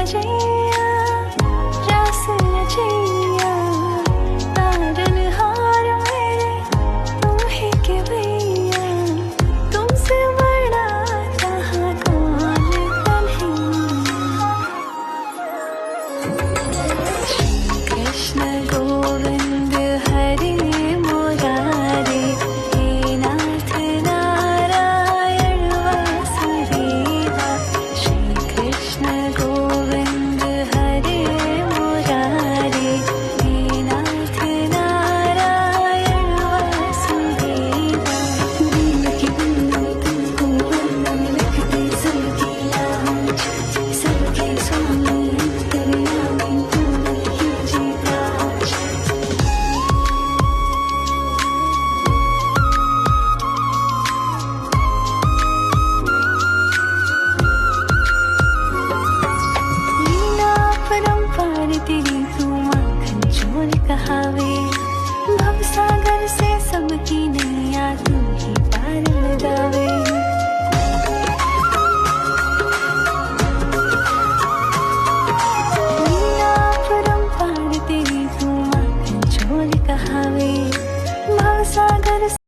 सजैया रास रचैया तारनहार मेरे तुम ही के भैया तुमसे बड़ा कहाँ कौन कन्हैया श्री कृष्ण गोविंद हरे मुरारे हे नाथ नारायण वासुदेवा श्री कृष्ण गोविंद हरे मुरारे हे नाथ नारायण वासुदेवा दिल की बंदी तुमको वरना में लिखते सबकी लाज सबके स्वामी अंतर्यामी तुम कीजिए काज लीला परंपार तेरी तू माखन चोर कहावे